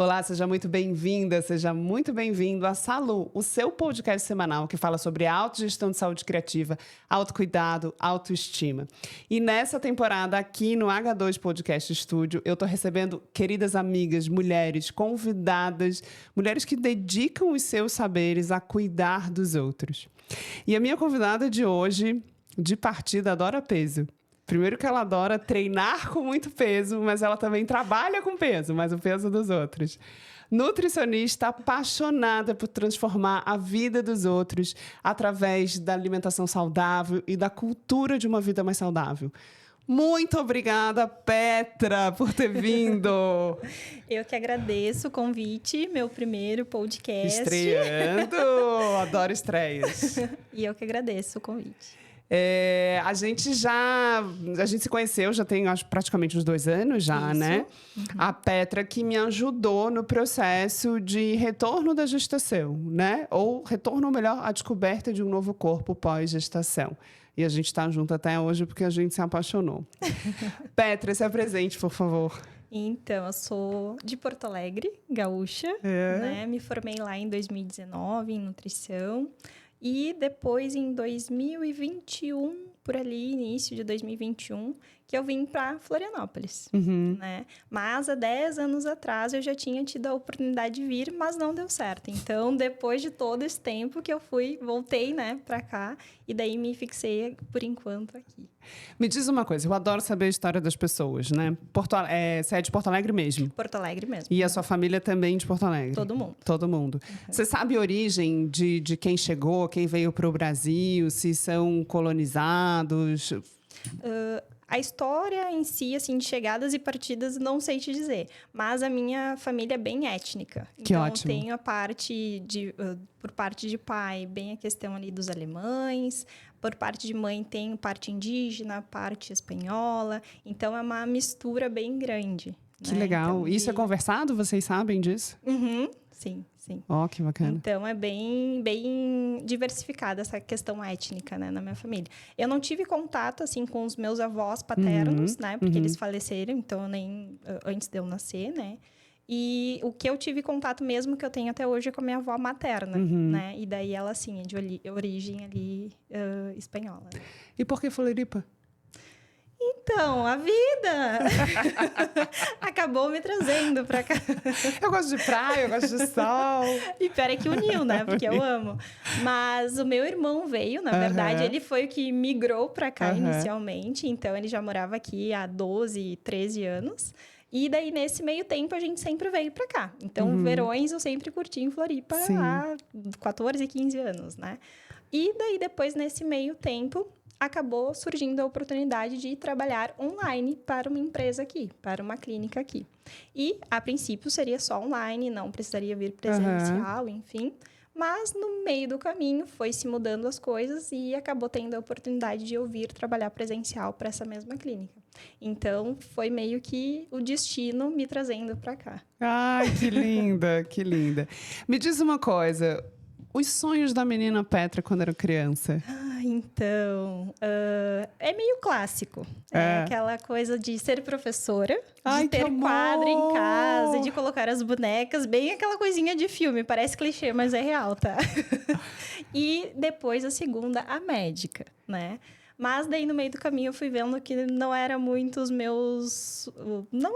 Olá, seja muito bem-vinda, seja muito bem-vindo a Salu, o seu podcast semanal que fala sobre autogestão de saúde criativa, autocuidado, autoestima. E nessa temporada aqui no H2 Podcast Studio, eu tô recebendo queridas amigas, mulheres, convidadas, mulheres que dedicam os seus saberes a cuidar dos outros. E a minha convidada de hoje, de partida, adora peso. Primeiro que ela adora treinar com muito peso, mas ela também trabalha com peso, mas o peso dos outros. Nutricionista apaixonada por transformar a vida dos outros através da alimentação saudável e da cultura de uma vida mais saudável. Muito obrigada, Petra, por ter vindo. Eu que agradeço o convite, meu primeiro podcast. Estreando, adoro estreias. E eu que agradeço o convite. A gente se conheceu, já tem acho, praticamente uns 2 anos já, Isso. né? Uhum. A Petra que me ajudou no processo de retorno da gestação, né? Ou retorno, ou melhor, a descoberta de um novo corpo pós-gestação. E a gente está junto até hoje porque a gente se apaixonou. Petra, se apresente, por favor. Então, eu sou de Porto Alegre, gaúcha, né? Me formei lá em 2019 em nutrição. E depois, em 2021, por ali, início de 2021, que eu vim para Florianópolis, né? Mas há 10 anos atrás eu já tinha tido a oportunidade de vir, mas não deu certo. Então, depois de todo esse tempo que eu voltei, né, para cá, e daí me fixei, por enquanto, aqui. Me diz uma coisa, eu adoro saber a história das pessoas, né? Você é de Porto Alegre mesmo? Porto Alegre mesmo. E a sua família também de Porto Alegre? Todo mundo. Todo mundo. Você sabe a origem de quem chegou, quem veio para o Brasil, se são colonizados? A história em si, assim, de chegadas e partidas, não sei te dizer. Mas a minha família é bem étnica. Que então, ótimo. tenho a parte por parte de pai, bem a questão ali dos alemães. Por parte de mãe, tenho parte indígena, parte espanhola. Então, é uma mistura bem grande. Que né? legal. Então, Isso é conversado? Vocês sabem disso? Sim, sim. Ó, que bacana. Então, é bem diversificada essa questão étnica, né, na minha família. Eu não tive contato, assim, com os meus avós paternos, né? Porque eles faleceram, então, antes de eu nascer, né? E o que eu tive contato mesmo, que eu tenho até hoje, é com a minha avó materna, né? E daí ela, assim, é de origem ali espanhola. Né? E por que Floripa? Então, a vida acabou me trazendo pra cá. Eu gosto de praia, eu gosto de sol. E pior é que uniu, né? Porque eu amo. Mas o meu irmão veio, na verdade, ele foi o que migrou pra cá inicialmente. Então, ele já morava aqui há 12, 13 anos. E daí, nesse meio tempo, a gente sempre veio pra cá. Então, verões eu sempre curti em Floripa há 14, 15 anos, né? E daí, depois, nesse meio tempo, acabou surgindo a oportunidade de trabalhar online para uma empresa aqui, para uma clínica aqui. E, a princípio, seria só online, não precisaria vir presencial, enfim. Mas, no meio do caminho, foi se mudando as coisas e acabou tendo a oportunidade de eu vir trabalhar presencial para essa mesma clínica. Então, foi meio que o destino me trazendo para cá. Ai, que linda, que linda. Me diz uma coisa, os sonhos da menina Petra quando era criança? Então, é meio clássico. É aquela coisa de ser professora, de ter quadro em casa, de colocar as bonecas, bem aquela coisinha de filme. Parece clichê, mas é real, tá? E depois, a segunda, a médica, né? Mas daí, no meio do caminho, eu fui vendo que não era muito os meus... Não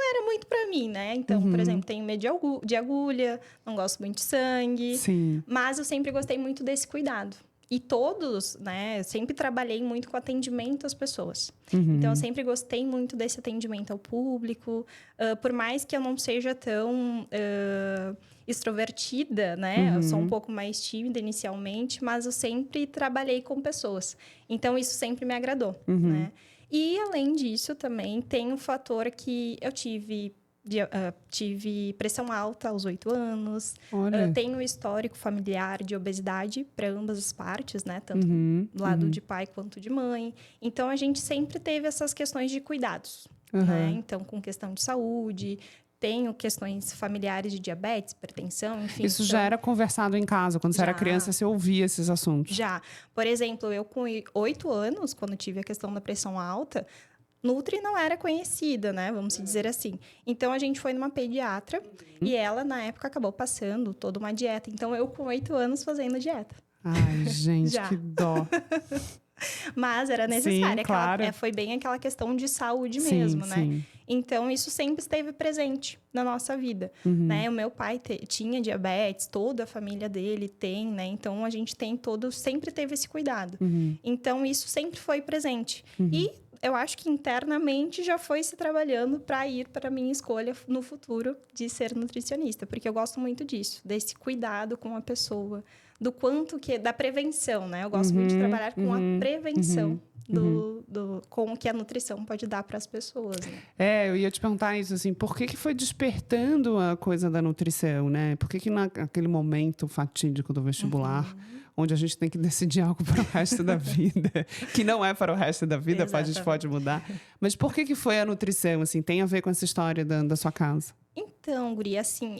era muito pra mim, né? Então, por exemplo, tenho medo de agulha, não gosto muito de sangue. Sim. Mas eu sempre gostei muito desse cuidado. E todos, né? Eu sempre trabalhei muito com atendimento às pessoas. Então, eu sempre gostei muito desse atendimento ao público. Por mais que eu não seja tão extrovertida, né? Eu sou um pouco mais tímida inicialmente, mas eu sempre trabalhei com pessoas. Então, isso sempre me agradou, né? E, além disso, também tem um fator que eu tive pressão alta aos 8 anos. Tenho histórico familiar de obesidade para ambas as partes, né? Tanto do lado de pai quanto de mãe. Então, a gente sempre teve essas questões de cuidados. Né? Então, com questão de saúde... Tenho questões familiares de diabetes, hipertensão, enfim. Isso já era conversado em casa? Quando você era criança, você ouvia esses assuntos? Já. Por exemplo, eu com 8 anos, quando tive a questão da pressão alta, Nutri não era conhecida, né? Vamos dizer assim. Então, a gente foi numa pediatra e ela, na época, acabou passando toda uma dieta. Então, eu com 8 anos fazendo dieta. Ai, gente, que dó. Mas era necessária. Sim, claro. Foi bem aquela questão de saúde Sim, mesmo, né? sim. Então, isso sempre esteve presente na nossa vida, né? O meu pai tinha diabetes, toda a família dele tem, né? Então, a gente sempre teve esse cuidado. Então, isso sempre foi presente. E eu acho que internamente já foi se trabalhando para ir para a minha escolha no futuro de ser nutricionista, porque eu gosto muito disso, desse cuidado com a pessoa, do quanto da prevenção, né? Eu gosto muito de trabalhar com a prevenção com o que a nutrição pode dar para as pessoas, né? Eu ia te perguntar isso, assim, por que foi despertando a coisa da nutrição, né? Por que naquele momento fatídico do vestibular, onde a gente tem que decidir algo para o resto da vida, que não é para o resto da vida, a gente pode mudar, mas por que foi a nutrição, assim, tem a ver com essa história da sua casa? Então, Guria, assim,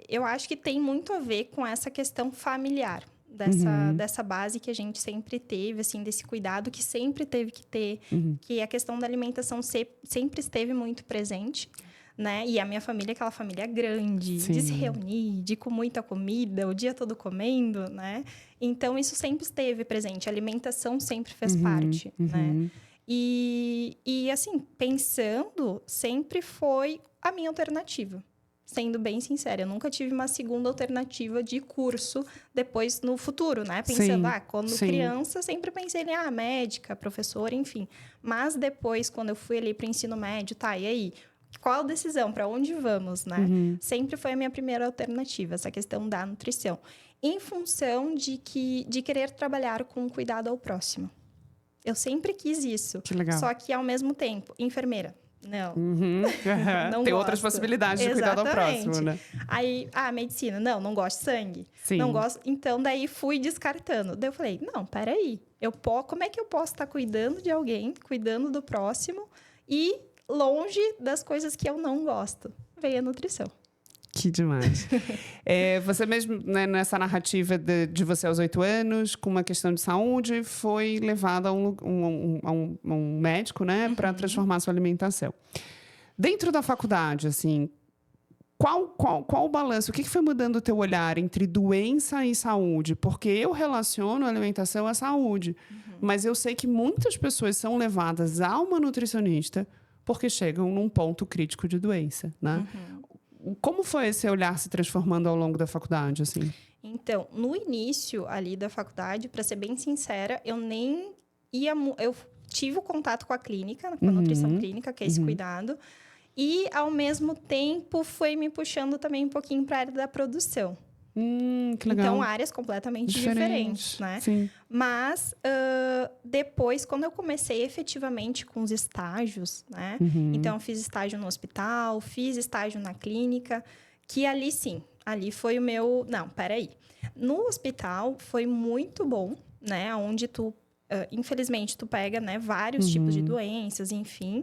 eu acho que tem muito a ver com essa questão familiar, dessa base que a gente sempre teve, assim, desse cuidado que sempre teve que ter, que a questão da alimentação sempre esteve muito presente, né? E a minha família é aquela família grande, de se reunir, de com muita comida, o dia todo comendo, né? Então, isso sempre esteve presente, a alimentação sempre fez parte, né? E, assim, pensando, sempre foi a minha alternativa. Sendo bem sincera, eu nunca tive uma segunda alternativa de curso depois no futuro, né? Pensando, quando criança, sempre pensei em médica, professora, enfim. Mas depois, quando eu fui ali para o ensino médio, e aí? Qual a decisão? Para onde vamos, né? Sempre foi a minha primeira alternativa, essa questão da nutrição. Em função de querer trabalhar com cuidado ao próximo. Eu sempre quis isso. Que legal. Só que, ao mesmo tempo, enfermeira. Não. Não tem outras possibilidades de cuidado ao próximo, né? Aí, medicina. Não gosto de sangue. Sim. Não gosto. Então, daí fui descartando. Daí eu falei, não, peraí. Como é que eu posso estar cuidando de alguém, cuidando do próximo e longe das coisas que eu não gosto? Veio a nutrição. Que demais. Você mesmo, né, nessa narrativa de você aos 8 anos, com uma questão de saúde, foi levada a um médico, né, para transformar a sua alimentação. Dentro da faculdade, assim, qual o balanço? O que foi mudando o teu olhar entre doença e saúde? Porque eu relaciono a alimentação à saúde, mas eu sei que muitas pessoas são levadas a uma nutricionista porque chegam num ponto crítico de doença, né? Como foi esse olhar se transformando ao longo da faculdade, assim? Então, no início ali da faculdade, para ser bem sincera, eu nem ia... Eu tive o contato com a clínica, com a nutrição clínica, que é esse cuidado. E, ao mesmo tempo, foi me puxando também um pouquinho para a área da produção. Que legal. Então, áreas completamente diferentes, né? Sim. Mas, depois, quando eu comecei efetivamente com os estágios, né? Então, eu fiz estágio no hospital, fiz estágio na clínica, que ali sim, ali foi o meu... Não, peraí. No hospital, foi muito bom, né? Onde infelizmente, tu pega, né, vários tipos de doenças, enfim...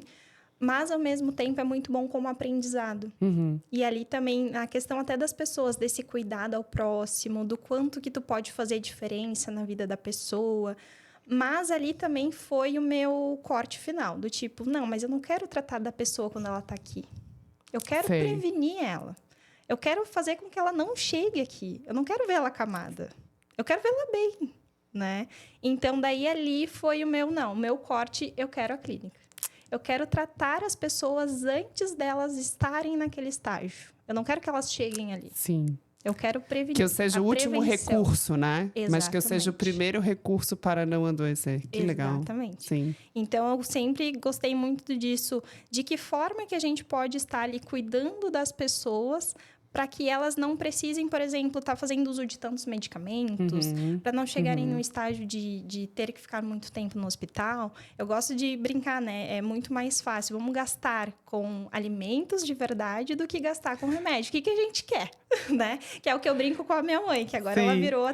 Mas, ao mesmo tempo, é muito bom como aprendizado. E ali também, a questão até das pessoas, desse cuidado ao próximo, do quanto que tu pode fazer diferença na vida da pessoa. Mas ali também foi o meu corte final, do tipo, não, mas eu não quero tratar da pessoa quando ela tá aqui. Eu quero prevenir ela. Eu quero fazer com que ela não chegue aqui. Eu não quero ver ela acamada. Eu quero vê-la bem, né? Então, daí ali foi o meu corte, eu quero a clínica. Eu quero tratar as pessoas antes delas estarem naquele estágio. Eu não quero que elas cheguem ali. Sim. Eu quero prevenir. Que eu seja o último recurso, né? Exatamente. Mas que eu seja o primeiro recurso para não adoecer. Que legal. Exatamente. Sim. Então, eu sempre gostei muito disso. De que forma que a gente pode estar ali cuidando das pessoas para que elas não precisem, por exemplo, estar fazendo uso de tantos medicamentos, para não chegarem no estágio de ter que ficar muito tempo no hospital. Eu gosto de brincar, né? É muito mais fácil. Vamos gastar com alimentos de verdade do que gastar com remédio. O que a gente quer, né? Que é o que eu brinco com a minha mãe, que agora ela virou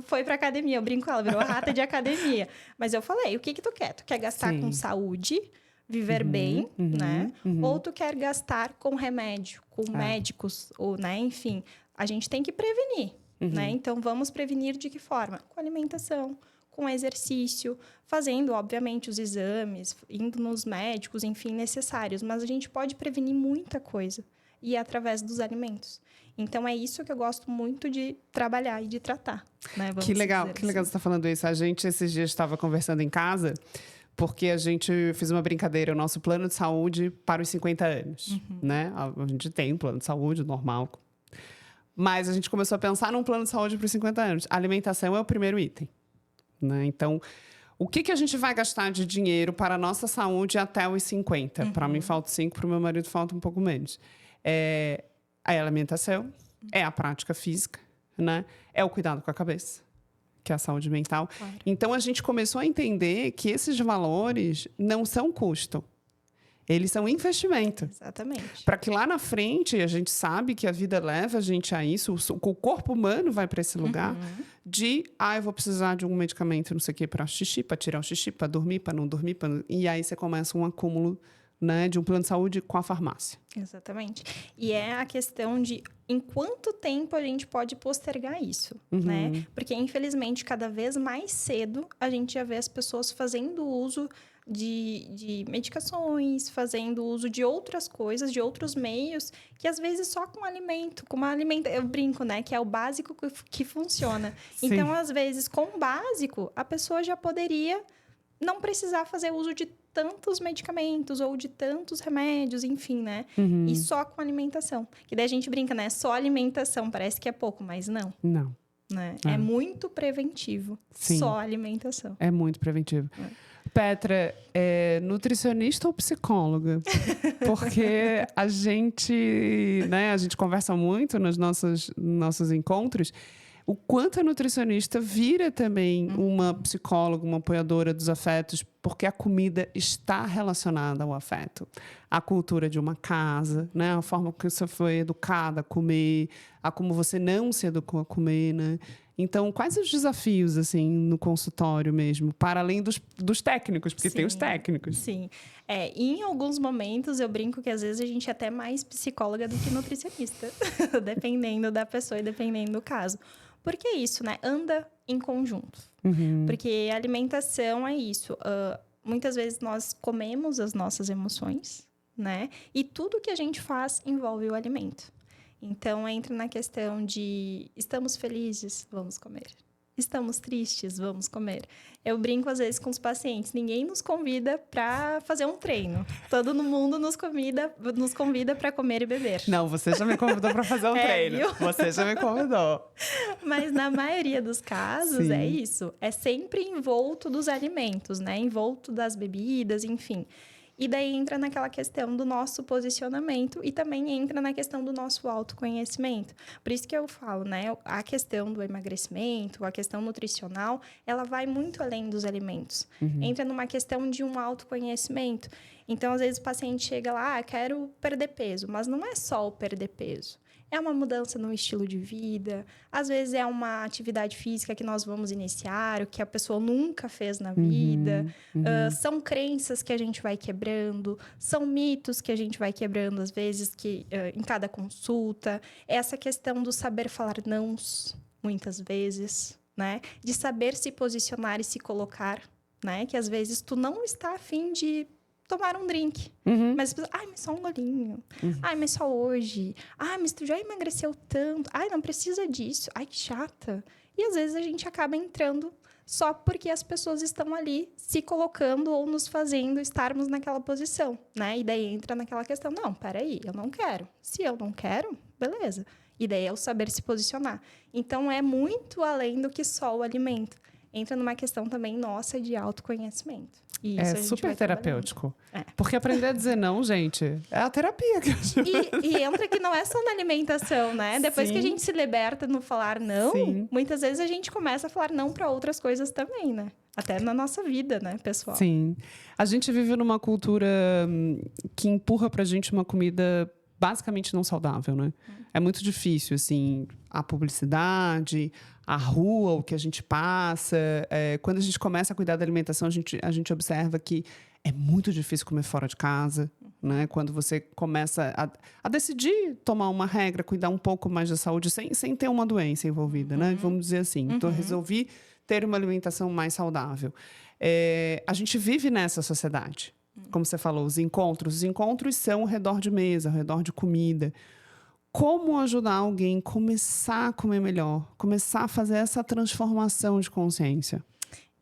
foi para academia. Eu brinco com ela, virou a rata de academia. Mas eu falei, o que tu quer? Tu quer gastar com saúde, viver bem, né? Ou tu quer gastar com remédio, com médicos, ou, né? Enfim, a gente tem que prevenir, né? Então, vamos prevenir de que forma? Com alimentação, com exercício, fazendo, obviamente, os exames, indo nos médicos, enfim, necessários. Mas a gente pode prevenir muita coisa, e é através dos alimentos. Então, é isso que eu gosto muito de trabalhar e de tratar, né? Que legal você está falando isso. A gente, esses dias, estava conversando em casa, porque a gente fez uma brincadeira, o nosso plano de saúde para os 50 anos, né? A gente tem um plano de saúde normal, mas a gente começou a pensar num plano de saúde para os 50 anos. A alimentação é o primeiro item, né? Então, o que a gente vai gastar de dinheiro para a nossa saúde até os 50? Para mim, falta 5, para o meu marido falta um pouco menos. É a alimentação, é a prática física, né? É o cuidado com a cabeça, que é a saúde mental. Claro. Então, a gente começou a entender que esses valores não são custo. Eles são investimento. Exatamente. Para que lá na frente, a gente sabe que a vida leva a gente a isso, o corpo humano vai para esse lugar eu vou precisar de um medicamento, não sei o quê, para xixi, para tirar o xixi, para dormir, para não dormir. E aí você começa um acúmulo, né, de um plano de saúde com a farmácia. Exatamente. E é a questão de em quanto tempo a gente pode postergar isso, né? Porque, infelizmente, cada vez mais cedo a gente já vê as pessoas fazendo uso de medicações, fazendo uso de outras coisas, de outros meios, que às vezes só com alimento, eu brinco, né? Que é o básico que funciona. Sim. Então, às vezes, com o básico, a pessoa já poderia não precisar fazer uso de tantos medicamentos ou de tantos remédios, enfim, né? E só com alimentação. Que daí a gente brinca, né? Só alimentação, parece que é pouco, mas não. Não. Né? É muito preventivo. Sim. Só alimentação. É muito preventivo. Petra, é nutricionista ou psicóloga? Porque a gente conversa muito nos nossos encontros, o quanto a nutricionista vira também uma psicóloga, uma apoiadora dos afetos, porque a comida está relacionada ao afeto. A cultura de uma casa, né? A forma que você foi educada a comer, a como você não se educou a comer, né? Então, quais os desafios, assim, no consultório mesmo? Para além dos técnicos, porque tem os técnicos. Sim. Em alguns momentos, eu brinco que às vezes a gente é até mais psicóloga do que nutricionista. Dependendo da pessoa e dependendo do caso. Porque é isso, né? Anda em conjunto. Porque a alimentação é isso. Muitas vezes nós comemos as nossas emoções, né? E tudo que a gente faz envolve o alimento. Então, entra na questão de estamos felizes, vamos comer. Estamos tristes, vamos comer. Eu brinco às vezes com os pacientes. Ninguém nos convida para fazer um treino. Todo mundo nos convida para comer e beber. Não, você já me convidou para fazer um treino. Viu? Você já me convidou. Mas na maioria dos casos é isso. É sempre envolto dos alimentos, né? Envolto das bebidas, enfim. E daí entra naquela questão do nosso posicionamento e também entra na questão do nosso autoconhecimento. Por isso que eu falo, né? A questão do emagrecimento, a questão nutricional, ela vai muito além dos alimentos. Entra numa questão de um autoconhecimento. Então, às vezes, o paciente chega lá, quero perder peso. Mas não é só o perder peso. É uma mudança no estilo de vida. Às vezes, é uma atividade física que nós vamos iniciar, o que a pessoa nunca fez na vida. São crenças que a gente vai quebrando. São mitos que a gente vai quebrando, às vezes, em cada consulta. Essa questão do saber falar nãos, muitas vezes, né? De saber se posicionar e se colocar, né? Que, às vezes, tu não está afim de tomar um drink. Mas só um golinho. Mas só hoje. Mas tu já emagreceu tanto. Não precisa disso. Que chata. E às vezes a gente acaba entrando só porque as pessoas estão ali se colocando ou nos fazendo estarmos naquela posição, né? E daí entra naquela questão, não, peraí, eu não quero. Se eu não quero, beleza. E daí é o saber se posicionar. Então, é muito além do que só o alimento. Entra numa questão também nossa de autoconhecimento. E isso é super terapêutico. Porque aprender a dizer não, gente, é a terapia que a gente... E entra que não é só na alimentação, né? Depois que a gente se liberta no falar não, muitas vezes a gente começa a falar não para outras coisas também, né? Até na nossa vida, né, pessoal? Sim. A gente vive numa cultura que empurra pra gente uma comida basicamente não saudável, né? É muito difícil, assim, a publicidade, a rua, o que a gente passa. Quando a gente começa a cuidar da alimentação, a gente observa que é muito difícil comer fora de casa, né? Quando você começa a decidir tomar uma regra, cuidar um pouco mais da saúde, sem ter uma doença envolvida, né? Vamos dizer assim. Então, resolvi ter uma alimentação mais saudável. A gente vive nessa sociedade. Como você falou, os encontros são ao redor de mesa, ao redor de comida. Como ajudar alguém a começar a comer melhor, começar a fazer essa transformação de consciência?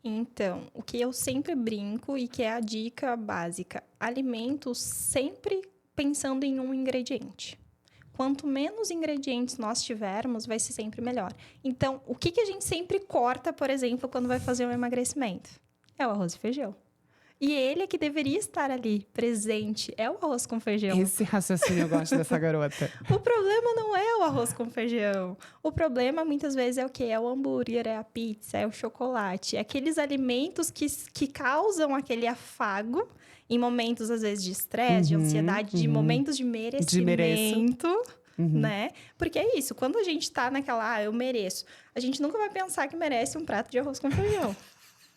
Então, o que eu sempre brinco e que é a dica básica, alimentos sempre pensando em um ingrediente. Quanto menos ingredientes nós tivermos, vai ser sempre melhor. Então, o que a gente sempre corta, por exemplo, quando vai fazer um emagrecimento? É o arroz e feijão. E ele é que deveria estar ali, presente. É o arroz com feijão. Esse raciocínio eu gosto dessa garota. O problema não é o arroz com feijão. O problema, muitas vezes, é o quê? É o hambúrguer, é a pizza, é o chocolate. É aqueles alimentos que causam aquele afago em momentos, às vezes, de estresse, de ansiedade, de momentos de merecimento. Né? Porque é isso. Quando a gente tá naquela, eu mereço. A gente nunca vai pensar que merece um prato de arroz com feijão.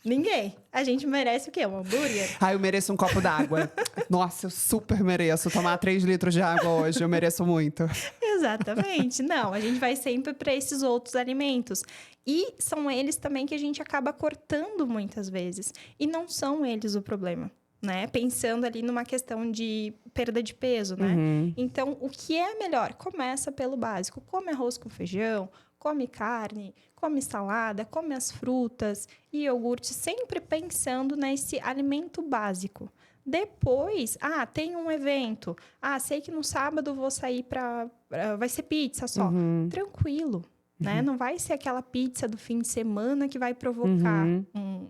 Ninguém. A gente merece o quê? Um hambúrguer? Eu mereço um copo d'água. Nossa, eu super mereço tomar 3 litros de água hoje. Eu mereço muito. Exatamente. Não, a gente vai sempre para esses outros alimentos. E são eles também que a gente acaba cortando muitas vezes. E não são eles o problema, né? Pensando ali numa questão de perda de peso, né? Então, o que é melhor? Começa pelo básico. Come arroz com feijão, come carne, come salada, come as frutas e iogurte, sempre pensando nesse alimento básico. Depois, tem um evento. Sei que no sábado vou sair vai ser pizza só. Tranquilo, né? Não vai ser aquela pizza do fim de semana que vai provocar,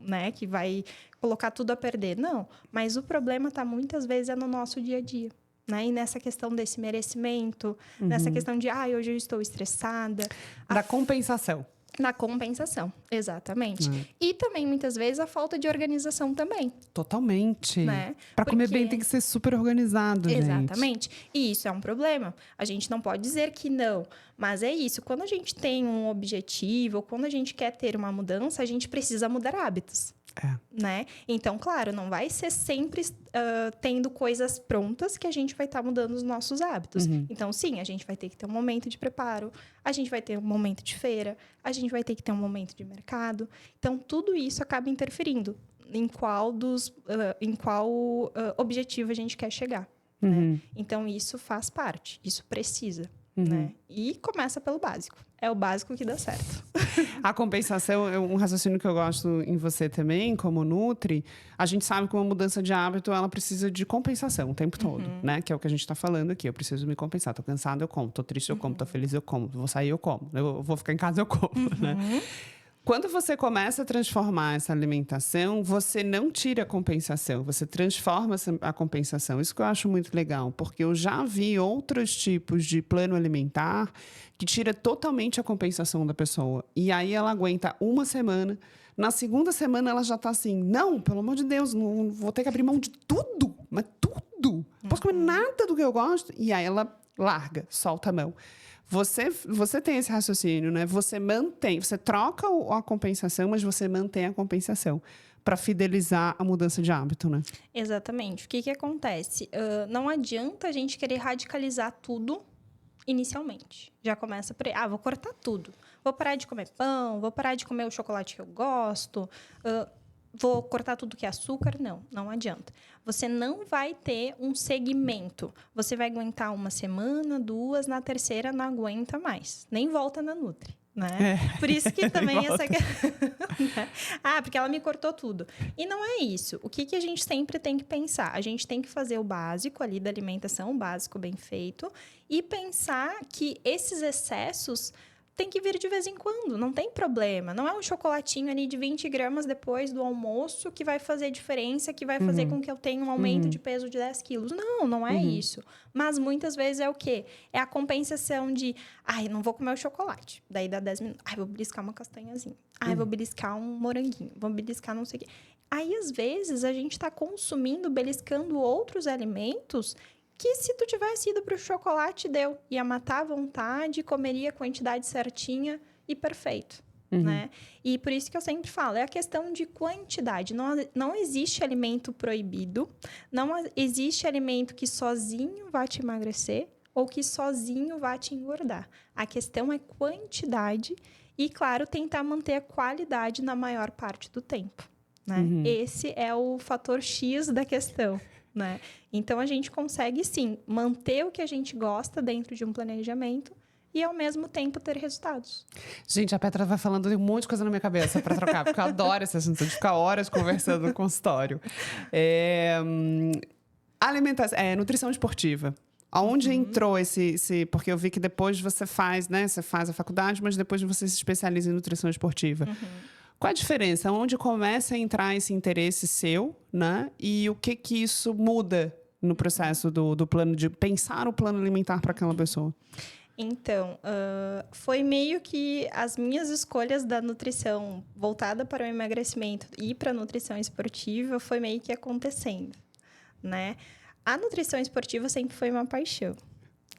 né? Que vai colocar tudo a perder. Não, mas o problema está muitas vezes no nosso dia a dia. Né? E nessa questão desse merecimento, nessa questão de, hoje eu estou estressada. Da compensação. Na compensação, exatamente. E também, muitas vezes, a falta de organização também. Totalmente. Né? Para comer bem tem que ser super organizado, Exatamente. Gente. E isso é um problema. A gente não pode dizer que não. Mas é isso. Quando a gente tem um objetivo, ou quando a gente quer ter uma mudança, a gente precisa mudar hábitos. Né? Então, claro, não vai ser sempre tendo coisas prontas que a gente vai estar mudando os nossos hábitos. Então, sim, a gente vai ter que ter um momento de preparo, a gente vai ter um momento de feira, a gente vai ter que ter um momento de mercado. Então, tudo isso acaba interferindo em qual objetivo a gente quer chegar. Né? Então, isso faz parte, isso precisa. Né? E começa pelo básico. É o básico que dá certo. A compensação é um raciocínio que eu gosto em você também, como Nutri. A gente sabe que uma mudança de hábito, ela precisa de compensação o tempo todo, né? Que é o que a gente está falando aqui. Eu preciso me compensar. Tô cansada, eu como. Tô triste, eu como. Tô feliz, eu como. Vou sair, eu como. Eu vou ficar em casa, eu como, né? Quando você começa a transformar essa alimentação, você não tira a compensação, você transforma a compensação. Isso que eu acho muito legal, porque eu já vi outros tipos de plano alimentar que tira totalmente a compensação da pessoa. E aí ela aguenta uma semana, na segunda semana ela já está assim, não, pelo amor de Deus, não vou ter que abrir mão de tudo, mas tudo. Não posso comer nada do que eu gosto. E aí ela larga, solta a mão. Você tem esse raciocínio, né? Você troca a compensação, mas você mantém a compensação para fidelizar a mudança de hábito, né? Exatamente. O que acontece? Não adianta a gente querer radicalizar tudo inicialmente. Já começa por vou cortar tudo. Vou parar de comer pão, vou parar de comer o chocolate que eu gosto, vou cortar tudo que é açúcar. Não adianta. Você não vai ter um segmento. Você vai aguentar uma semana, 2, na terceira não aguenta mais. Nem volta na Nutri, né? Por isso que também essa... porque ela me cortou tudo. E não é isso. O que a gente sempre tem que pensar? A gente tem que fazer o básico ali da alimentação, o básico bem feito, e pensar que esses excessos tem que vir de vez em quando, não tem problema. Não é um chocolatinho ali de 20 gramas depois do almoço que vai fazer diferença, que vai fazer com que eu tenha um aumento de peso de 10 quilos. Não é isso. Mas muitas vezes é o quê? É a compensação de, não vou comer o chocolate. Daí dá 10 minutos, vou beliscar uma castanhazinha. Vou beliscar um moranguinho, vou beliscar não sei o quê. Aí, às vezes, a gente está consumindo, beliscando outros alimentos que se tu tivesse ido para o chocolate, ia matar à vontade, comeria a quantidade certinha e perfeito, né? E por isso que eu sempre falo, é a questão de quantidade. Não existe alimento proibido, não existe alimento que sozinho vai te emagrecer, ou que sozinho vai te engordar. A questão é quantidade e, claro, tentar manter a qualidade na maior parte do tempo, né? Esse é o fator X da questão, né? Então, a gente consegue, sim, manter o que a gente gosta dentro de um planejamento e, ao mesmo tempo, ter resultados. Gente, a Petra vai falando de um monte de coisa na minha cabeça para trocar, porque eu adoro esse assunto, de ficar horas conversando no consultório. Nutrição esportiva. Aonde entrou esse... Porque eu vi que depois você faz, né? Você faz a faculdade, mas depois você se especializa em nutrição esportiva. Qual a diferença? Onde começa a entrar esse interesse seu, né? E o que isso muda no processo do plano, de pensar o plano alimentar para aquela pessoa? Então, foi meio que as minhas escolhas da nutrição voltada para o emagrecimento e para a nutrição esportiva foi meio que acontecendo, né? A nutrição esportiva sempre foi uma paixão,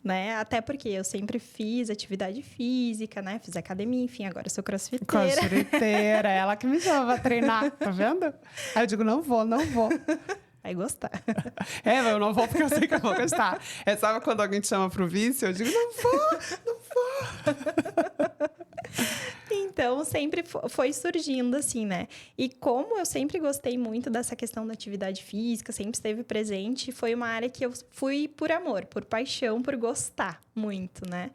né? Até porque eu sempre fiz atividade física, né? Fiz academia, enfim, agora eu sou crossfiteira. Crossfiteira, ela que me chama pra treinar, tá vendo? Aí eu digo, não vou. Vai gostar. Mas eu não vou porque eu sei que eu vou gostar. Sabe quando alguém te chama pro vício? Eu digo, não vou. Então, sempre foi surgindo assim, né? E como eu sempre gostei muito dessa questão da atividade física, sempre esteve presente, foi uma área que eu fui por amor, por paixão, por gostar muito, né?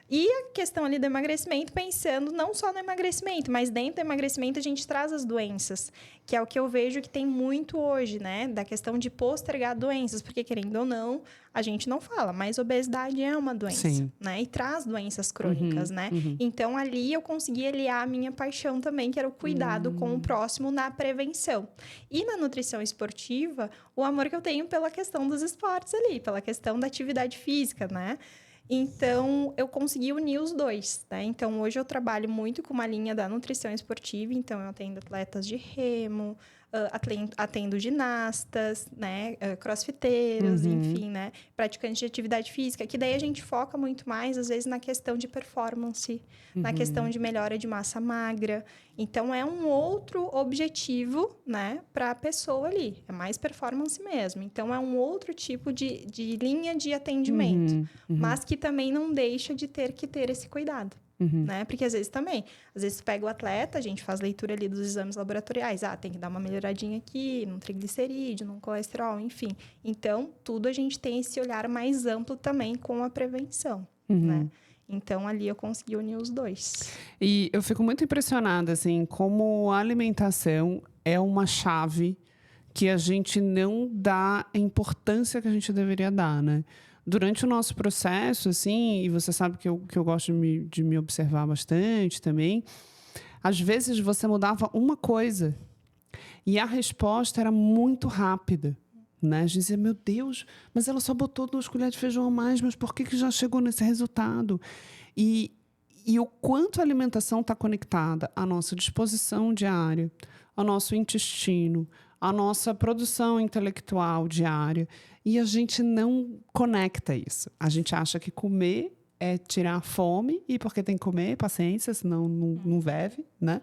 E a questão ali do emagrecimento, pensando não só no emagrecimento, mas dentro do emagrecimento a gente traz as doenças, que é o que eu vejo que tem muito hoje, né? Da questão de postergar doenças, porque querendo ou não, a gente não fala, mas obesidade é uma doença, Sim. né? E traz doenças crônicas, né? Então, ali eu consegui aliar a minha paixão também, que era o cuidado com o próximo na prevenção. E na nutrição esportiva, o amor que eu tenho pela questão dos esportes ali, pela questão da atividade física, né? Então, eu consegui unir os dois, né? Então, hoje eu trabalho muito com uma linha da nutrição esportiva. Então, eu atendo atletas de remo, atendo ginastas, né? Crossfiteiros, enfim, né? Praticantes de atividade física. Que daí a gente foca muito mais, às vezes, na questão de performance, na questão de melhora de massa magra. Então, é um outro objetivo, né? Para a pessoa ali. É mais performance mesmo. Então, é um outro tipo de linha de atendimento. Mas que também não deixa de ter que ter esse cuidado. Né? Porque às vezes tu pega o atleta, a gente faz leitura ali dos exames laboratoriais. Tem que dar uma melhoradinha aqui, num triglicerídeo, num colesterol, enfim. Então, tudo a gente tem esse olhar mais amplo também com a prevenção, né? Então, ali eu consegui unir os dois. E eu fico muito impressionada, assim, como a alimentação é uma chave que a gente não dá a importância que a gente deveria dar, né? Durante o nosso processo, assim, e você sabe que eu gosto de me observar bastante também, às vezes você mudava uma coisa e a resposta era muito rápida, né? A gente dizia, meu Deus, mas ela só botou 2 colheres de feijão a mais, mas por que já chegou nesse resultado? E o quanto a alimentação está conectada à nossa disposição diária, ao nosso intestino, à nossa produção intelectual diária. E a gente não conecta isso. A gente acha que comer é tirar a fome, e porque tem que comer, paciência, senão não vive, né?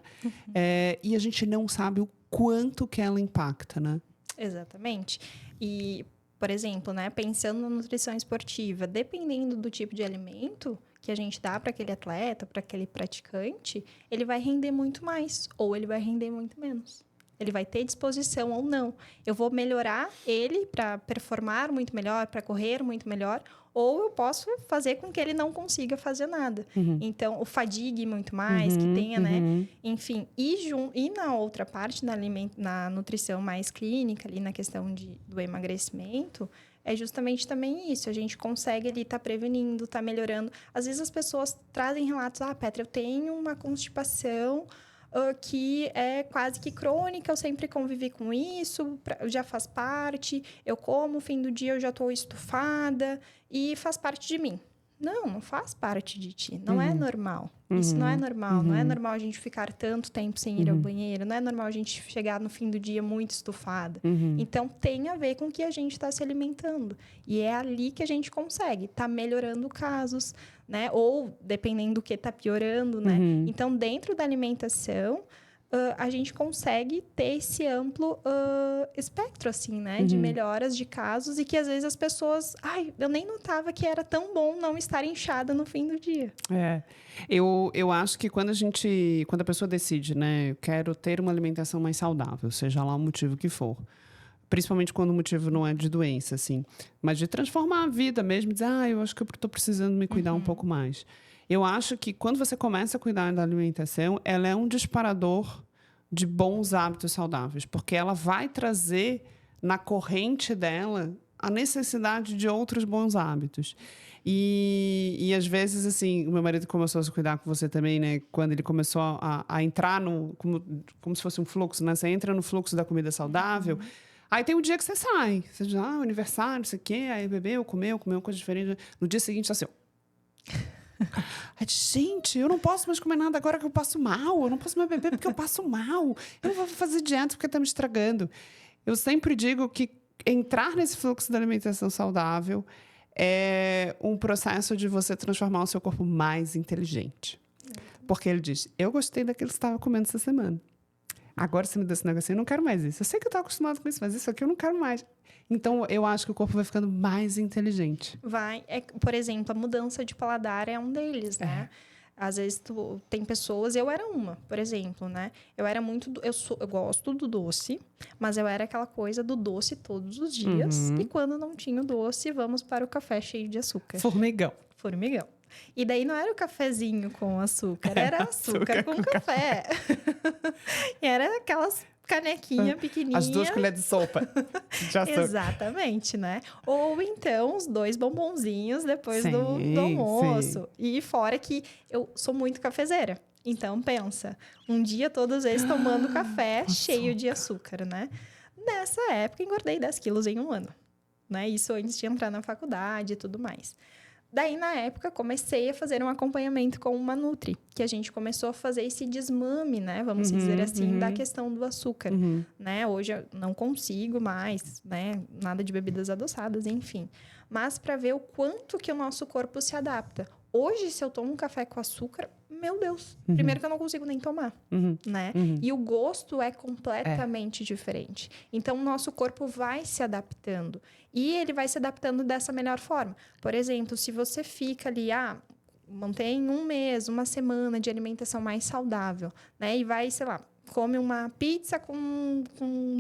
E a gente não sabe o quanto que ela impacta, né? Exatamente. E, por exemplo, né, pensando na nutrição esportiva, dependendo do tipo de alimento que a gente dá para aquele atleta, para aquele praticante, ele vai render muito mais ou ele vai render muito menos. Ele vai ter disposição ou não. Eu vou melhorar ele para performar muito melhor, para correr muito melhor, ou eu posso fazer com que ele não consiga fazer nada. Então, o fadigue muito mais, que tenha, né? Enfim, e na outra parte, na nutrição mais clínica, ali na questão do emagrecimento, é justamente também isso. A gente consegue ali estar prevenindo, estar melhorando. Às vezes as pessoas trazem relatos, Petra, eu tenho uma constipação que é quase que crônica, eu sempre convivi com isso, já faz parte, eu como, no fim do dia eu já estou estufada e faz parte de mim. Não faz parte de ti, não é normal. Isso não é normal, não é normal a gente ficar tanto tempo sem ir ao banheiro, não é normal a gente chegar no fim do dia muito estufada. Então, tem a ver com o que a gente está se alimentando. E é ali que a gente consegue estar melhorando casos, né? Ou, dependendo do que está piorando, né? Então, dentro da alimentação, a gente consegue ter esse amplo espectro, assim, né? De melhoras de casos e que às vezes as pessoas... eu nem notava que era tão bom não estar inchada no fim do dia. Eu acho que quando a pessoa decide, né? Eu quero ter uma alimentação mais saudável, seja lá o motivo que for. Principalmente quando o motivo não é de doença, assim. Mas de transformar a vida mesmo, dizer, eu acho que eu estou precisando me cuidar um pouco mais. Eu acho que quando você começa a cuidar da alimentação, ela é um disparador de bons hábitos saudáveis, porque ela vai trazer na corrente dela a necessidade de outros bons hábitos. E às vezes, assim, o meu marido começou a se cuidar com você também, né? Quando ele começou a entrar como se fosse um fluxo, né? Você entra no fluxo da comida saudável. Aí tem um dia que você sai. Você diz, aniversário, não sei o quê. Aí bebeu, comeu uma coisa diferente. No dia seguinte, tá assim... gente, eu não posso mais comer nada agora que eu passo mal. Eu não posso mais beber porque eu passo mal. Eu não vou fazer dieta porque tá me estragando. Eu sempre digo que entrar nesse fluxo da alimentação saudável é um processo de você transformar o seu corpo mais inteligente. Porque ele diz, eu gostei daquilo que você estava comendo essa semana. Agora você me deu esse negocinho, eu não quero mais isso. Eu sei que eu estou acostumado com isso, mas isso aqui eu não quero mais. Então, eu acho que o corpo vai ficando mais inteligente. Por exemplo, a mudança de paladar é um deles, né? Às vezes, tem pessoas... Eu era uma, por exemplo, né? Eu era muito... Eu gosto do doce, mas eu era aquela coisa do doce todos os dias. E quando não tinha o doce, vamos para o café cheio de açúcar. Formigão. E daí não era o cafezinho com açúcar, era açúcar com café. E era aquelas canequinha pequenininha. As 2 colheres de sopa de açúcar. Exatamente, né? Ou então os 2 bombonzinhos depois do almoço. Sim. E fora que eu sou muito cafezeira. Então, pensa, um dia todos eles tomando café cheio de açúcar, né? Nessa época, engordei 10 quilos em um ano. Né? Isso antes de entrar na faculdade e tudo mais. Daí, na época, comecei a fazer um acompanhamento com uma Nutri, que a gente começou a fazer esse desmame, né? Vamos dizer assim, da questão do açúcar, né? Hoje eu não consigo mais, né? Nada de bebidas adoçadas, enfim. Mas para ver o quanto que o nosso corpo se adapta. Hoje, se eu tomo um café com açúcar, meu Deus, primeiro que eu não consigo nem tomar, né? E o gosto é completamente diferente. Então, o nosso corpo vai se adaptando. E ele vai se adaptando dessa melhor forma. Por exemplo, se você fica ali, mantém um mês, uma semana de alimentação mais saudável, né? E vai, sei lá, come uma pizza com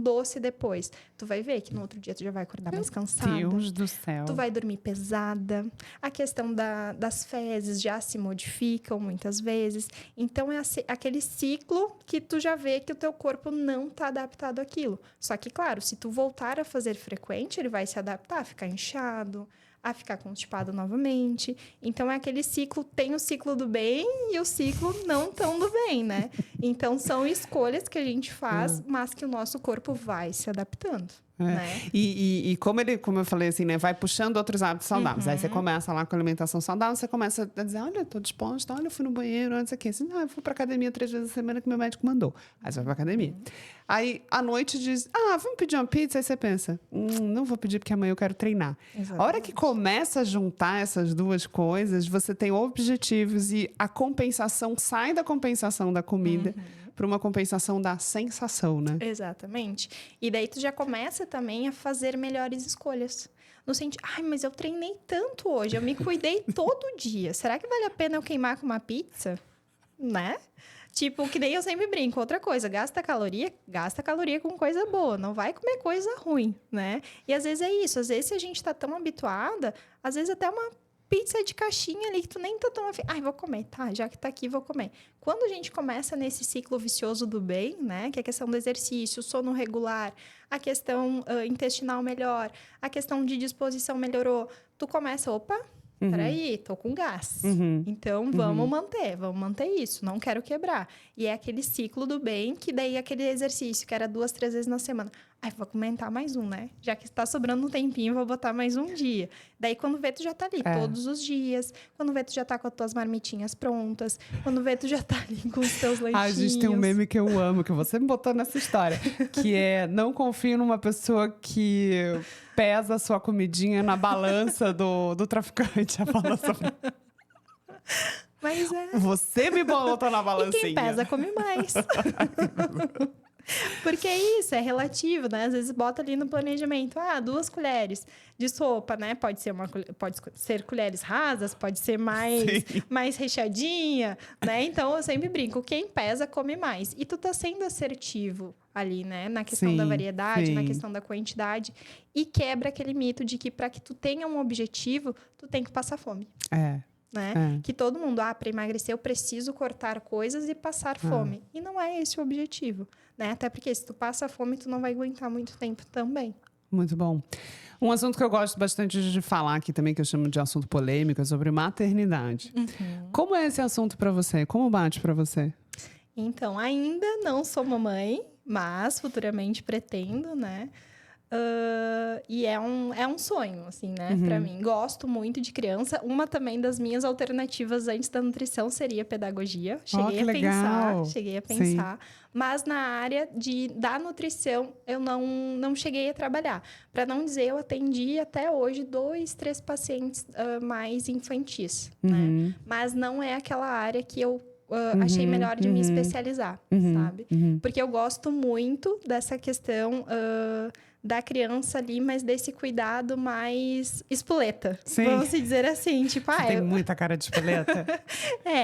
doce depois. Tu vai ver que no outro dia tu já vai acordar mais cansada. Meu Deus do céu. Tu vai dormir pesada. A questão das fezes já se modificam muitas vezes. Então, é aquele ciclo que tu já vê que o teu corpo não tá adaptado àquilo. Só que, claro, se tu voltar a fazer frequente, ele vai se adaptar a ficar inchado, a ficar constipado novamente. Então, é aquele ciclo, tem o ciclo do bem e o ciclo não tão do bem, né? Então, são escolhas que a gente faz, mas que o nosso corpo vai se adaptando. Né? E como eu falei assim, né? Vai puxando outros hábitos saudáveis. Aí você começa lá com alimentação saudável, você começa a dizer, olha, tô disposta, olha, eu fui no banheiro, antes aqui. Assim, eu fui pra academia 3 vezes a semana que meu médico mandou. Aí você vai pra academia. Aí, à noite, diz, vamos pedir uma pizza? Aí você pensa, não vou pedir porque amanhã eu quero treinar. Exatamente. A hora que começa a juntar essas duas coisas, você tem objetivos e a compensação sai da compensação da comida para uma compensação da sensação, né? Exatamente. E daí tu já começa também a fazer melhores escolhas. No sentido, mas eu treinei tanto hoje, eu me cuidei todo dia. Será que vale a pena eu queimar com uma pizza? Né? Tipo, que nem eu sempre brinco. Outra coisa, gasta caloria com coisa boa. Não vai comer coisa ruim, né? E às vezes é isso. Às vezes, se a gente tá tão habituada, às vezes até uma pizza de caixinha ali que tu nem tá tão afim. Vou comer, tá? Já que tá aqui, vou comer. Quando a gente começa nesse ciclo vicioso do bem, né? Que é a questão do exercício, sono regular, a questão intestinal melhor, a questão de disposição melhorou. Tu começa, peraí, tô com gás. Então, vamos manter isso, não quero quebrar. E é aquele ciclo do bem, que daí aquele exercício que era 2, 3 vezes na semana. Vou aumentar mais um, né? Já que tá sobrando um tempinho, vou botar mais um dia. Daí, quando vê, tu já tá ali todos os dias. Quando vê, tu já tá com as tuas marmitinhas prontas. Quando vê, tu já tá ali com os teus lanchinhos. A gente tem um meme que eu amo, que você me botou nessa história. Que é, não confio numa pessoa que pesa a sua comidinha na balança do traficante. A balança... Mas é. Você me botou na E balancinha. quem pesa come mais. Porque é isso, é relativo, né? Às vezes bota ali no planejamento, 2 colheres de sopa, né? Pode ser colheres rasas, pode ser mais recheadinha, né? Então, eu sempre brinco, quem pesa come mais. E tu tá sendo assertivo ali, né? Na questão da variedade, na questão da quantidade. E quebra aquele mito de que para que tu tenha um objetivo, tu tem que passar fome. Né? Que todo mundo, para emagrecer, eu preciso cortar coisas e passar fome. E não é esse o objetivo, né? Até porque se tu passa fome, tu não vai aguentar muito tempo também. Muito bom. Um assunto que eu gosto bastante de falar aqui também, que eu chamo de assunto polêmico, é sobre maternidade. Como é esse assunto para você? Como bate para você? Então, ainda não sou mamãe, mas futuramente pretendo, né? E é um sonho, assim, né, para mim. Gosto muito de criança. Uma também das minhas alternativas antes da nutrição seria pedagogia. Cheguei a pensar. Mas na área da nutrição, eu não cheguei a trabalhar. Para não dizer, eu atendi até hoje 2, 3 pacientes mais infantis, né? Mas não é aquela área que eu achei melhor de me especializar, sabe? Porque eu gosto muito dessa questão da criança ali, mas desse cuidado mais espoleta. Sim. Vamos dizer assim, tipo... Tem muita cara de espoleta.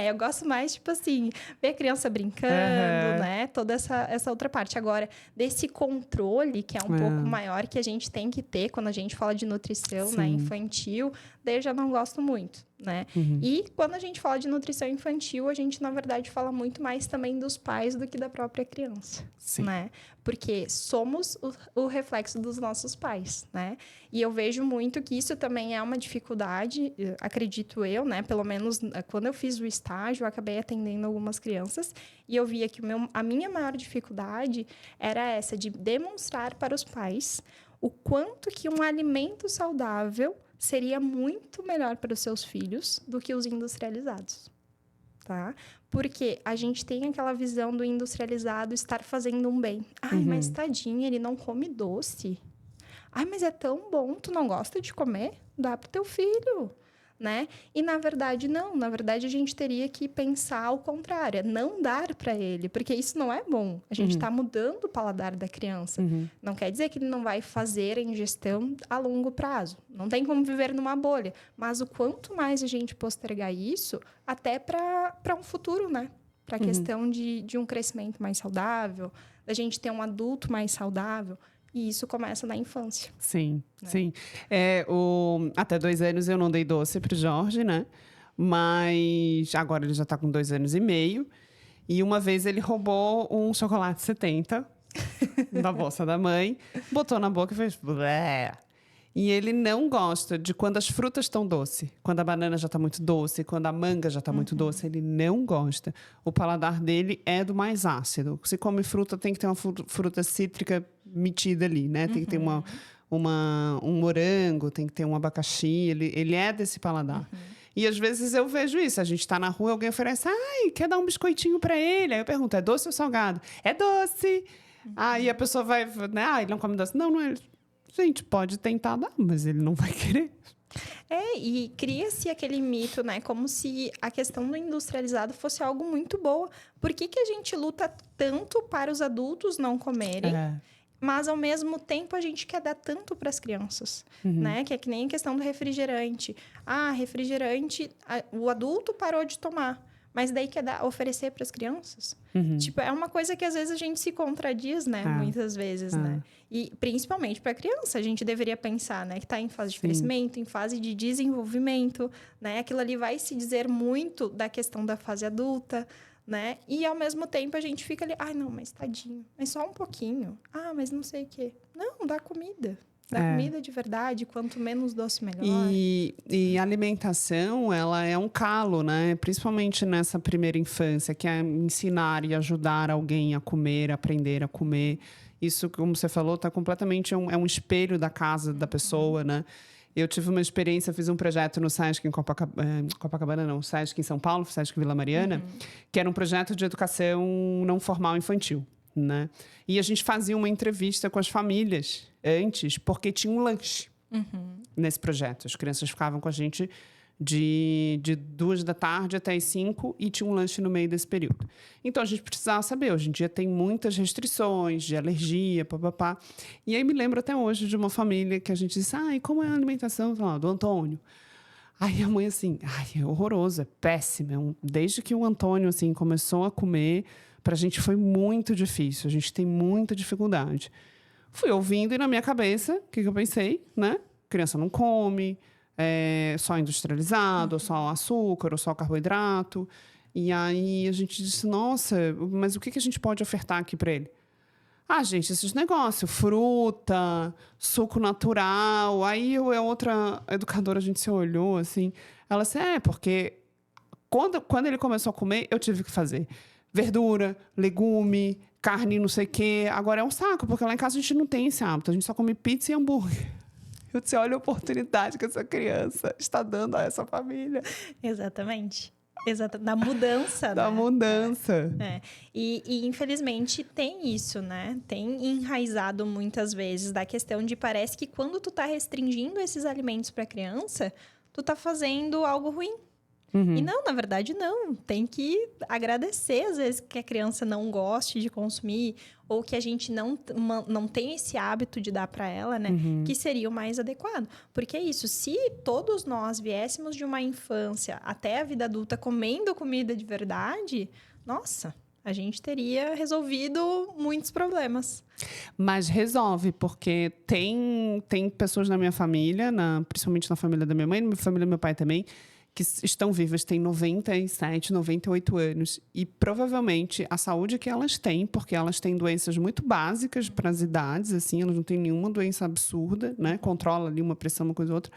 Eu gosto mais, tipo assim, ver a criança brincando, né? Toda essa outra parte. Agora, desse controle, que é um pouco maior, que a gente tem que ter quando a gente fala de nutrição, né, infantil, daí eu já não gosto muito, né? E quando a gente fala de nutrição infantil, a gente, na verdade, fala muito mais também dos pais do que da própria criança, né? Porque somos o reflexo dos nossos pais, né? E eu vejo muito que isso também é uma dificuldade, acredito eu, né? Pelo menos quando eu fiz o estágio, eu acabei atendendo algumas crianças e eu via que a minha maior dificuldade era essa, de demonstrar para os pais o quanto que um alimento saudável seria muito melhor para os seus filhos do que os industrializados, tá? Porque a gente tem aquela visão do industrializado estar fazendo um bem. Mas tadinho, ele não come doce. Mas é tão bom, tu não gosta de comer? Dá pro teu filho, né? E, na verdade, não. Na verdade, a gente teria que pensar ao contrário. Não dar para ele, porque isso não é bom. A gente está mudando o paladar da criança. Não quer dizer que ele não vai fazer a ingestão a longo prazo. Não tem como viver numa bolha. Mas o quanto mais a gente postergar isso, até para um futuro, né? Para a questão de um crescimento mais saudável, da gente ter um adulto mais saudável. E isso começa na infância. Sim, sim. Até 2 anos eu não dei doce pro Jorge, né? Mas agora ele já tá com 2 anos e meio. E uma vez ele roubou um chocolate 70 da bolsa da mãe, botou na boca e fez... Blé. E ele não gosta de quando as frutas estão doce. Quando a banana já está muito doce, quando a manga já está muito doce, ele não gosta. O paladar dele é do mais ácido. Se come fruta, tem que ter uma fruta cítrica metida ali, né? Tem que ter um morango, tem que ter um abacaxi. Ele é desse paladar. E às vezes eu vejo isso. A gente está na rua, alguém oferece, quer dar um biscoitinho para ele? Aí eu pergunto, é doce ou salgado? É doce. Aí a pessoa vai, né? Ele não come doce. Não é. Gente, pode tentar dar, mas ele não vai querer. E cria-se aquele mito, né? Como se a questão do industrializado fosse algo muito boa. Por que a gente luta tanto para os adultos não comerem, mas ao mesmo tempo a gente quer dar tanto para as crianças, né? Que é que nem a questão do refrigerante. Refrigerante, o adulto parou de tomar. Mas daí quer oferecer para as crianças? Tipo, é uma coisa que às vezes a gente se contradiz, né? Muitas vezes, né? E principalmente para a criança, a gente deveria pensar, né? Que está em fase de crescimento, em fase de desenvolvimento, né? Aquilo ali vai se dizer muito da questão da fase adulta, né? E ao mesmo tempo a gente fica ali, não, mas tadinho, mas só um pouquinho. Mas não sei o quê. Não, dá comida. Comida de verdade, quanto menos doce, melhor. E a alimentação, ela é um calo, né? Principalmente nessa primeira infância, que é ensinar e ajudar alguém a comer, aprender a comer. Isso, como você falou, tá completamente... É um espelho da casa da pessoa, né? Eu tive uma experiência, fiz um projeto no Sesc em Copacabana, não, Sesc em São Paulo, Sesc Vila Mariana, que era um projeto de educação não formal infantil, né? E a gente fazia uma entrevista com as famílias antes, porque tinha um lanche nesse projeto. As crianças ficavam com a gente de 2 da tarde até as 5 e tinha um lanche no meio desse período. Então, a gente precisava saber. Hoje em dia tem muitas restrições de alergia, papapá. E aí me lembro até hoje de uma família que a gente disse, e como é a alimentação do Antônio? Aí a mãe assim, é horroroso, é péssimo. Desde que o Antônio assim, começou a comer, pra gente foi muito difícil. A gente tem muita dificuldade. Fui ouvindo e na minha cabeça, o que eu pensei, né? Criança não come, só industrializado, ou só açúcar, ou só carboidrato. E aí a gente disse, nossa, mas o que a gente pode ofertar aqui para ele? Gente, esses negócios, fruta, suco natural. Aí a outra educadora, a gente se olhou assim, ela disse, porque quando ele começou a comer, eu tive que fazer verdura, legume, carne, não sei o quê. Agora é um saco, porque lá em casa a gente não tem esse hábito, a gente só come pizza e hambúrguer. Eu disse, olha a oportunidade que essa criança está dando a essa família. Exatamente. Da mudança, da né? mudança. E, infelizmente, tem isso, né? Tem enraizado muitas vezes da questão de parece que quando tu tá restringindo esses alimentos para a criança, tu tá fazendo algo ruim. E não, na verdade, não. Tem que agradecer, às vezes, que a criança não goste de consumir ou que a gente não tem esse hábito de dar para ela, né? Que seria o mais adequado. Porque é isso, se todos nós viéssemos de uma infância até a vida adulta comendo comida de verdade, nossa, a gente teria resolvido muitos problemas. Mas resolve, porque tem pessoas na minha família, principalmente na família da minha mãe, na família do meu pai também, que estão vivas, têm 97, 98 anos. E provavelmente a saúde que elas têm, porque elas têm doenças muito básicas para as idades, assim, elas não têm nenhuma doença absurda, né? Controla ali uma pressão, uma coisa ou outra.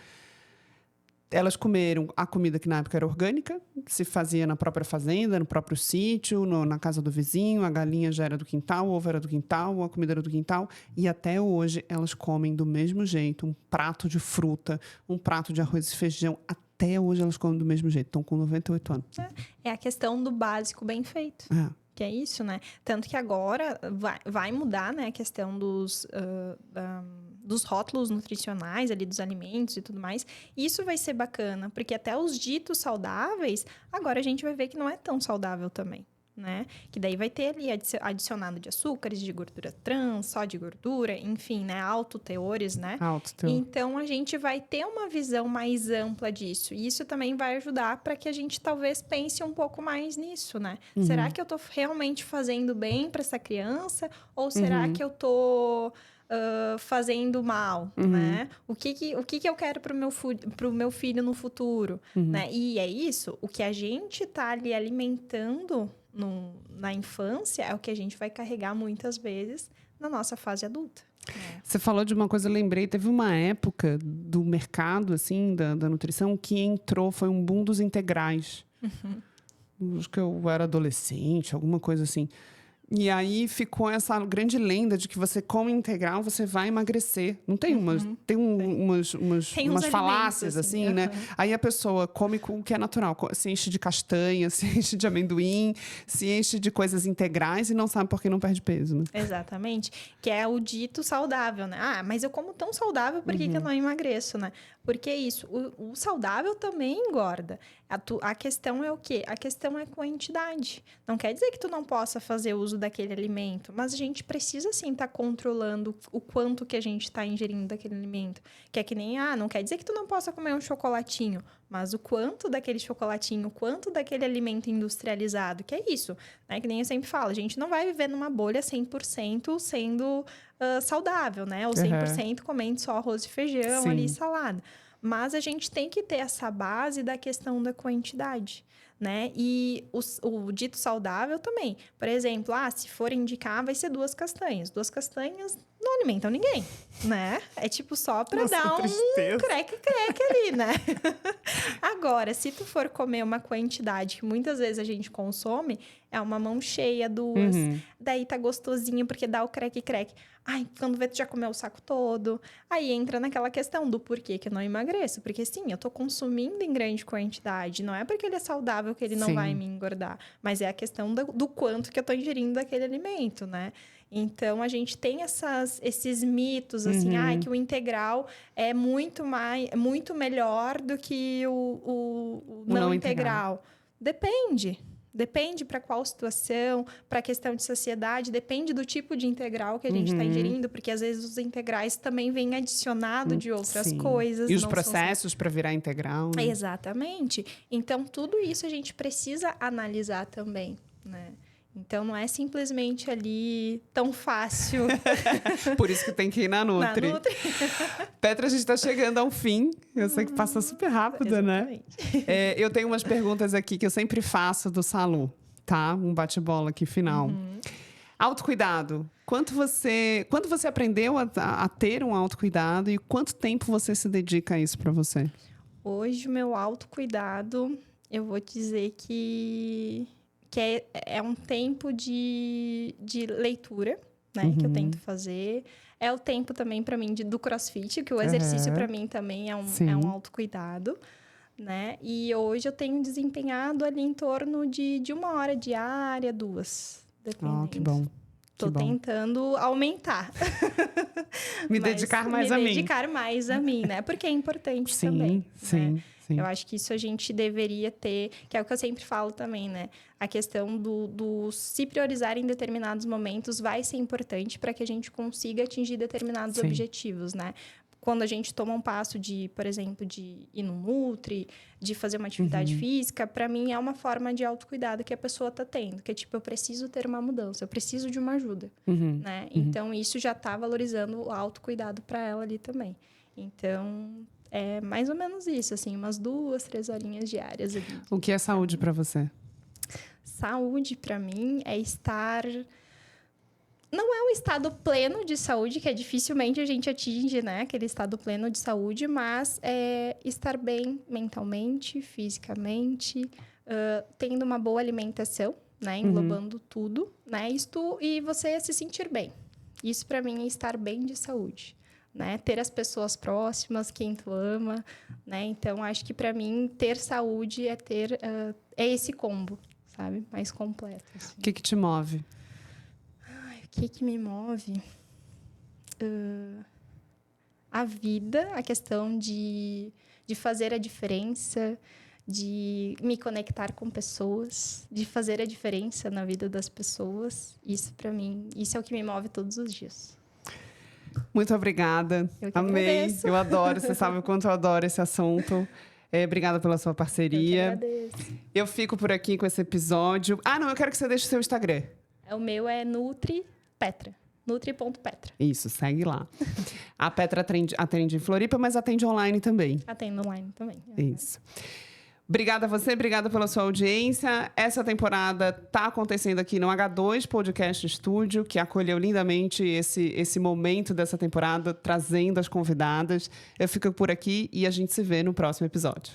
Elas comeram a comida que na época era orgânica, se fazia na própria fazenda, no próprio sítio, na casa do vizinho, a galinha já era do quintal, o ovo era do quintal, a comida era do quintal. E até hoje elas comem do mesmo jeito, um prato de fruta, um prato de arroz e feijão. Até hoje elas comem do mesmo jeito, estão com 98 anos. É a questão do básico bem feito. Que é isso, né? Tanto que agora vai mudar, né, a questão dos rótulos nutricionais ali, dos alimentos e tudo mais. Isso vai ser bacana, porque até os ditos saudáveis, agora a gente vai ver que não é tão saudável também. Né? Que daí vai ter ali adicionado de açúcares, de gordura trans, só de gordura, enfim, né? Alto teores, né? Alto teor. Então, a gente vai ter uma visão mais ampla disso. E isso também vai ajudar para que a gente talvez pense um pouco mais nisso, né? Será que eu tô realmente fazendo bem para essa criança? Ou será que eu tô fazendo mal, né? O que eu quero pro meu filho no futuro, né? E é isso, o que a gente tá ali alimentando na infância é o que a gente vai carregar muitas vezes na nossa fase adulta. Você falou de uma coisa, eu lembrei, teve uma época do mercado, assim, da nutrição, que foi um boom dos integrais. Acho que eu era adolescente, alguma coisa assim. E aí ficou essa grande lenda de que você come integral, você vai emagrecer. Não tem umas falácias, assim, né? Aí a pessoa come com o que é natural. Se enche de castanha, se enche de amendoim, se enche de coisas integrais e não sabe por que não perde peso, né? Exatamente. Que é o dito saudável, né? Mas eu como tão saudável, por que eu não emagreço, né? Porque é isso, o saudável também engorda. A questão é o quê? A questão é quantidade. Não quer dizer que tu não possa fazer uso daquele alimento, mas a gente precisa, sim, estar controlando o quanto que a gente está ingerindo daquele alimento. Que é que nem, não quer dizer que tu não possa comer um chocolatinho, mas o quanto daquele chocolatinho, o quanto daquele alimento industrializado, que é isso, né? Que nem eu sempre falo, a gente não vai viver numa bolha 100% sendo saudável, né? Ou 100% comendo só arroz e feijão, ali, salada. Mas a gente tem que ter essa base da questão da quantidade, né? E o dito saudável também. Por exemplo, se for indicar, vai ser 2 castanhas. 2 castanhas não alimentam ninguém, né? É tipo só para dar um creque-creque ali, né? Agora, se tu for comer uma quantidade que muitas vezes a gente consome, é uma mão cheia, 2. Daí tá gostosinho porque dá o creque-creque. Quando vê, tu já comeu o saco todo. Aí entra naquela questão do porquê que eu não emagreço. Porque sim, eu tô consumindo em grande quantidade. Não é porque ele é saudável que ele não vai me engordar. Mas é a questão do quanto que eu tô ingerindo daquele alimento, né? Então, a gente tem esses mitos, assim, que o integral é muito melhor do que o não integral. Depende para qual situação, para a questão de sociedade, depende do tipo de integral que a gente está ingerindo, porque às vezes os integrais também vêm adicionado de outras coisas. E os processos para virar integral. Né? Exatamente. Então, tudo isso a gente precisa analisar também, né? Então, não é simplesmente ali tão fácil. Por isso que tem que ir na Nutri. Petra, a gente está chegando ao fim. Eu sei que passa super rápido, exatamente. Né? Eu tenho umas perguntas aqui que eu sempre faço do Salu, tá? Um bate-bola aqui final. Autocuidado. Quando você aprendeu a ter um autocuidado e quanto tempo você se dedica a isso para você? Hoje, o meu autocuidado, eu vou dizer que é um tempo de leitura, né? Que eu tento fazer. É o tempo também, para mim, do CrossFit, que o exercício, para mim, também é um autocuidado, né? E hoje eu tenho desempenhado ali em torno de 1 hora diária, 2, dependendo. Que bom. Tô tentando aumentar. Me dedicar mais a mim. Me dedicar mais a mim, né? Porque é importante também. Sim. Eu acho que isso a gente deveria ter, que é o que eu sempre falo também, né? A questão do se priorizar em determinados momentos vai ser importante para que a gente consiga atingir determinados objetivos, né? Quando a gente toma um passo de, por exemplo, de ir no Nutri, de fazer uma atividade física, para mim é uma forma de autocuidado que a pessoa está tendo. Que é tipo, eu preciso ter uma mudança, eu preciso de uma ajuda, né? Então, isso já está valorizando o autocuidado para ela ali também. Então, é mais ou menos isso, assim, umas 2, 3 horinhas diárias ali. O que é saúde para você? Saúde, para mim, é estar... Não é um estado pleno de saúde, que dificilmente a gente atinge, né? Aquele estado pleno de saúde, mas é estar bem mentalmente, fisicamente, tendo uma boa alimentação, né? Englobando tudo, né? E você se sentir bem. Isso, para mim, é estar bem de saúde. Né? Ter as pessoas próximas, quem tu ama, né? Então, acho que para mim, ter saúde é ter... é esse combo, sabe? Mais completo. Assim. O que te move? O que me move? A vida, a questão de fazer a diferença, de me conectar com pessoas, de fazer a diferença na vida das pessoas. Isso, para mim, isso é o que me move todos os dias. Muito obrigada. Eu que amei. Agradeço. Eu adoro. Você sabe o quanto eu adoro esse assunto. Obrigada pela sua parceria. Eu que agradeço. Eu fico por aqui com esse episódio. Não, eu quero que você deixe o seu Instagram. O meu é NutriPetra. Nutri.petra. Isso, segue lá. A Petra atende em Floripa, mas atende online também. Atendo online também. Isso. Obrigada a você, obrigada pela sua audiência. Essa temporada está acontecendo aqui no H2 Podcast Studio, que acolheu lindamente esse momento dessa temporada, trazendo as convidadas. Eu fico por aqui e a gente se vê no próximo episódio.